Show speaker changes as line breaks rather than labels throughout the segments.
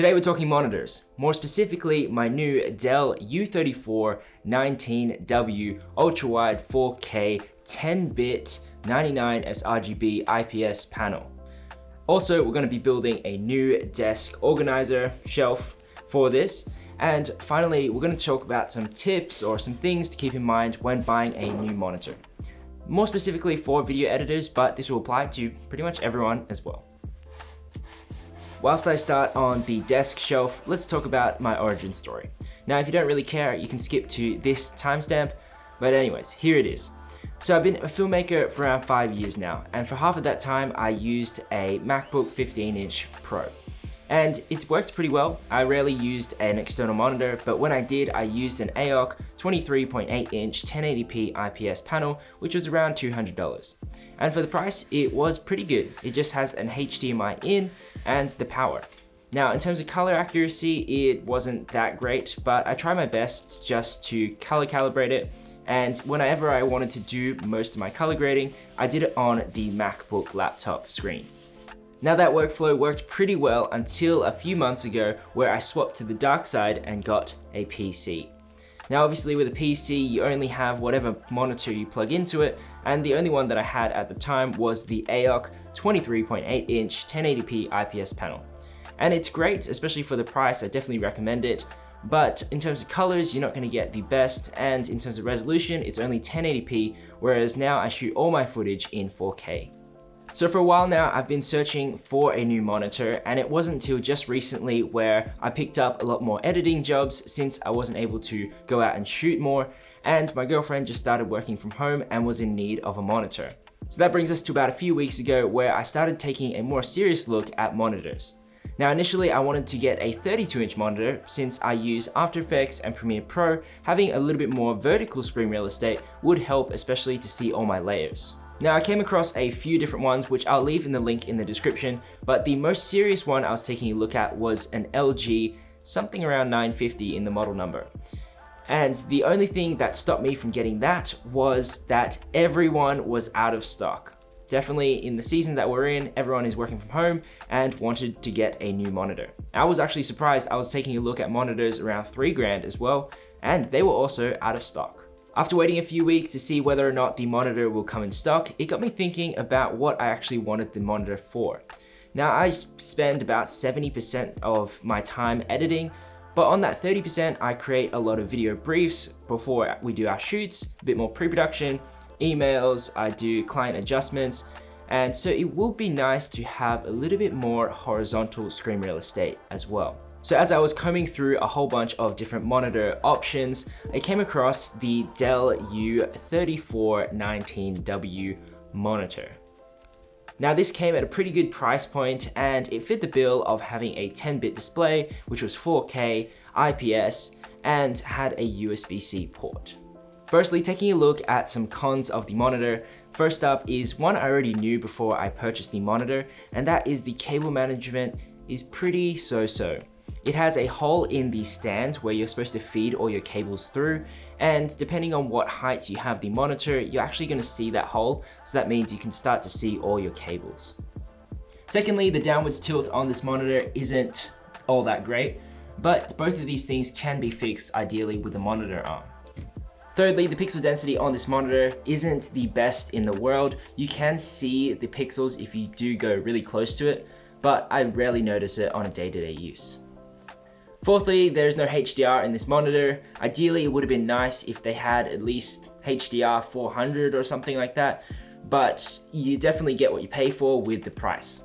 Today we're talking monitors, more specifically my new Dell U3419W ultra-wide 4K 10-bit 99 sRGB IPS panel. Also, we're going to be building a new desk organizer shelf for this. And finally, we're going to talk about some tips or some things to keep in mind when buying a new monitor. More specifically for video editors, but this will apply to pretty much everyone as well. Whilst I start on the desk shelf, let's talk about my origin story. Now, if you don't really care, you can skip to this timestamp, but anyways, here it is. So I've been a filmmaker for around 5 years now, and for half of that time, I used a MacBook 15-inch Pro. And it's worked pretty well. I rarely used an external monitor, but when I did, I used an AOC 23.8-inch 1080p IPS panel, which was around $200. And for the price, it was pretty good. It just has an HDMI in and the power. Now, in terms of color accuracy, it wasn't that great, but I tried my best just to color calibrate it. And whenever I wanted to do most of my color grading, I did it on the MacBook laptop screen. Now that workflow worked pretty well until a few months ago where I swapped to the dark side and got a PC. Now obviously with a PC you only have whatever monitor you plug into it, and the only one that I had at the time was the AOC 23.8-inch 1080p IPS panel. And it's great, especially for the price, I definitely recommend it. But in terms of colors, you're not going to get the best, and in terms of resolution, it's only 1080p, whereas now I shoot all my footage in 4K. So for a while now, I've been searching for a new monitor, and it wasn't until just recently where I picked up a lot more editing jobs since I wasn't able to go out and shoot more, and my girlfriend just started working from home and was in need of a monitor. So that brings us to about a few weeks ago where I started taking a more serious look at monitors. Now initially I wanted to get a 32-inch monitor since I use After Effects and Premiere Pro. Having a little bit more vertical screen real estate would help, especially to see all my layers. Now I came across a few different ones which I'll leave in the link in the description, but the most serious one I was taking a look at was an LG something around 950 in the model number. And the only thing that stopped me from getting that was that everyone was out of stock. Definitely in the season that we're in, everyone is working from home and wanted to get a new monitor. I was actually surprised. I was taking a look at monitors around $3,000 as well, and they were also out of stock. After waiting a few weeks to see whether or not the monitor will come in stock, it got me thinking about what I actually wanted the monitor for. Now I spend about 70% of my time editing, but on that 30% I create a lot of video briefs before we do our shoots, a bit more pre-production, emails, I do client adjustments, and so it will be nice to have a little bit more horizontal screen real estate as well. So as I was combing through a whole bunch of different monitor options, I came across the Dell U3419W monitor. Now this came at a pretty good price point and it fit the bill of having a 10-bit display, which was 4K, IPS, and had a USB-C port. Firstly, taking a look at some cons of the monitor. First up is one I already knew before I purchased the monitor, and that is the cable management is pretty so-so. It has a hole in the stand where you're supposed to feed all your cables through, and depending on what height you have the monitor, you're actually going to see that hole, so that means you can start to see all your cables. Secondly, the downwards tilt on this monitor isn't all that great, but both of these things can be fixed ideally with a monitor arm. Thirdly, the pixel density on this monitor isn't the best in the world. You can see the pixels if you do go really close to it, but I rarely notice it on a day-to-day use. Fourthly, there's no HDR in this monitor. Ideally, it would have been nice if they had at least HDR 400 or something like that, but you definitely get what you pay for with the price.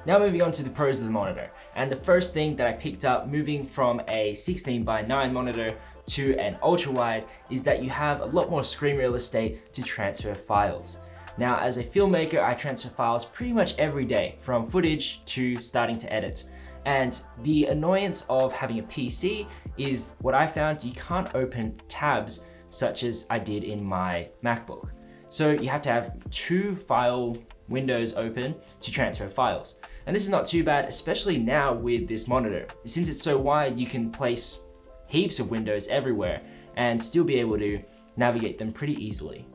Now moving on to the pros of the monitor. And the first thing that I picked up moving from a 16:9 monitor to an ultra-wide is that you have a lot more screen real estate to transfer files. Now, as a filmmaker, I transfer files pretty much every day, from footage to starting to edit. And the annoyance of having a PC is what I found, you can't open tabs such as I did in my MacBook. So you have to have 2 file windows open to transfer files. And this is not too bad, especially now with this monitor. Since it's so wide, you can place heaps of windows everywhere and still be able to navigate them pretty easily.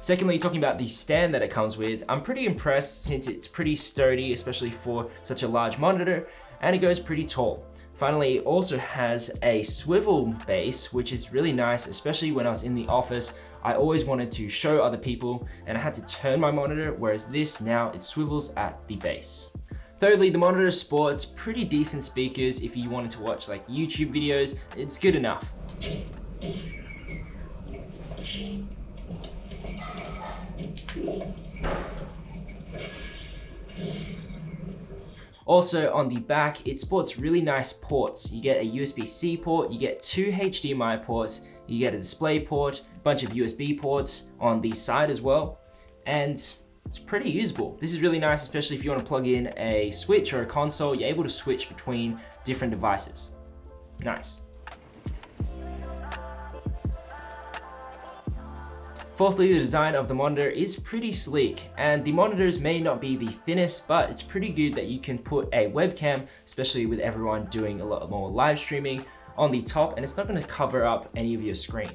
Secondly, talking about the stand that it comes with, I'm pretty impressed since it's pretty sturdy, especially for such a large monitor, and it goes pretty tall. Finally, it also has a swivel base, which is really nice, especially when I was in the office. I always wanted to show other people and I had to turn my monitor, whereas this now it swivels at the base. Thirdly, the monitor sports pretty decent speakers. If you wanted to watch like YouTube videos, it's good enough. Also on the back, it sports really nice ports. You get a USB-C port, you get 2 HDMI ports, you get a display port, a bunch of USB ports on the side as well, and it's pretty usable. This is really nice, especially if you want to plug in a switch or a console, you're able to switch between different devices. Nice. Fourthly, the design of the monitor is pretty sleek, and the monitors may not be the thinnest, but it's pretty good that you can put a webcam, especially with everyone doing a lot more live streaming, on the top, and it's not going to cover up any of your screen.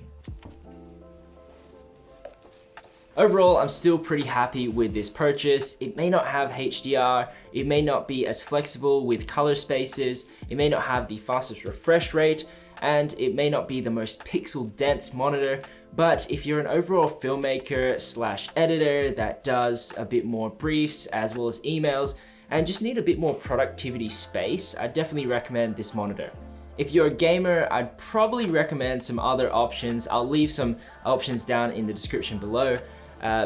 Overall, I'm still pretty happy with this purchase. It may not have HDR, it may not be as flexible with color spaces, it may not have the fastest refresh rate, and it may not be the most pixel dense monitor, but if you're an overall filmmaker slash editor that does a bit more briefs as well as emails and just need a bit more productivity space, I definitely recommend this monitor. If you're a gamer, I'd probably recommend some other options. I'll leave some options down in the description below.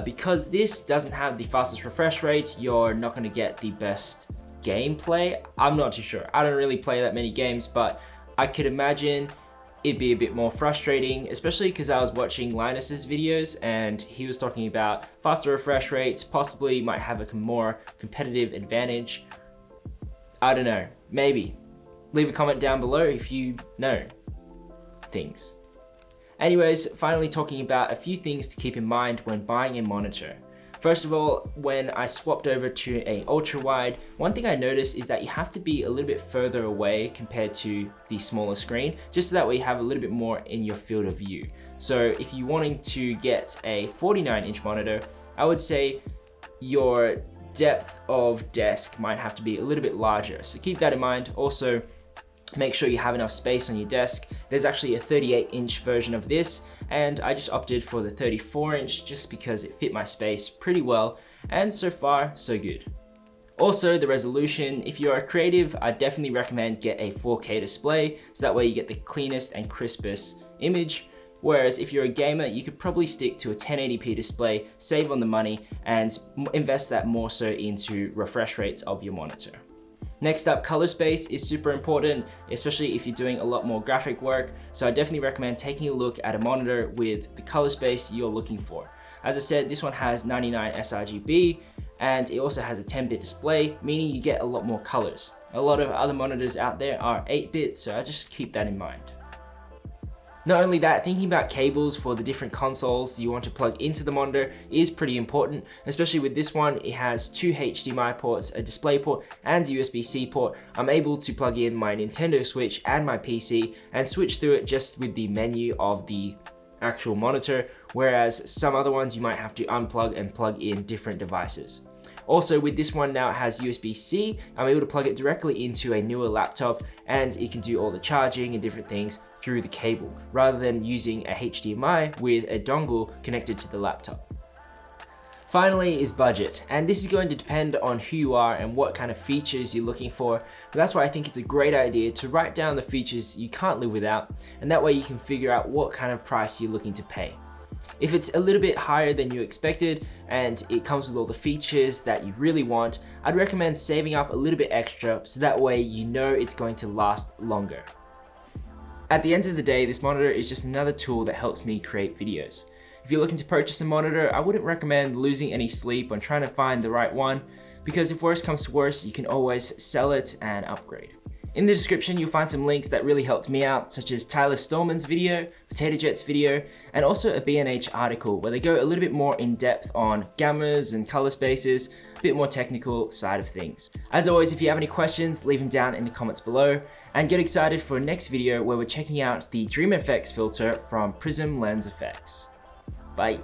Because this doesn't have the fastest refresh rate, you're not going to get the best gameplay. I'm not too sure. I don't really play that many games, but I could imagine it'd be a bit more frustrating, especially because I was watching Linus's videos and he was talking about faster refresh rates, possibly might have a more competitive advantage. I don't know, maybe. Leave a comment down below if you know things. Anyways, finally talking about a few things to keep in mind when buying a monitor. First of all, when I swapped over to an ultra wide, one thing I noticed is that you have to be a little bit further away compared to the smaller screen, just so that way you have a little bit more in your field of view. So if you're wanting to get a 49-inch monitor, I would say your depth of desk might have to be a little bit larger. So keep that in mind. Also, make sure you have enough space on your desk. There's actually a 38-inch version of this, and I just opted for the 34-inch just because it fit my space pretty well, and so far, so good. Also, the resolution. If you're a creative, I definitely recommend get a 4K display, so that way you get the cleanest and crispest image. Whereas if you're a gamer, you could probably stick to a 1080p display, save on the money, and invest that more so into refresh rates of your monitor. Next up, color space is super important, especially if you're doing a lot more graphic work. So I definitely recommend taking a look at a monitor with the color space you're looking for. As I said, this one has 99 sRGB and it also has a 10-bit display, meaning you get a lot more colors. A lot of other monitors out there are 8-bit, so I just keep that in mind. Not only that, thinking about cables for the different consoles you want to plug into the monitor is pretty important, especially with this one. It has 2 HDMI ports, a display port, and a USB-C port. I'm able to plug in my Nintendo Switch and my PC and switch through it just with the menu of the actual monitor, whereas some other ones you might have to unplug and plug in different devices. Also with this one now, it has USB-C. I'm able to plug it directly into a newer laptop and it can do all the charging and different things through the cable, rather than using a HDMI with a dongle connected to the laptop. Finally is budget, and this is going to depend on who you are and what kind of features you're looking for, but that's why I think it's a great idea to write down the features you can't live without, and that way you can figure out what kind of price you're looking to pay. If it's a little bit higher than you expected and it comes with all the features that you really want, I'd recommend saving up a little bit extra so that way you know it's going to last longer. At the end of the day, this monitor is just another tool that helps me create videos. If you're looking to purchase a monitor, I wouldn't recommend losing any sleep on trying to find the right one, because if worse comes to worse, you can always sell it and upgrade. In the description, you'll find some links that really helped me out, such as Tyler Stallman's video, Potato Jet's video, and also a B&H article where they go a little bit more in depth on gammas and color spaces, a bit more technical side of things. As always, if you have any questions, leave them down in the comments below, and get excited for next video where we're checking out the Dream FX filter from Prism Lens Effects. Bye.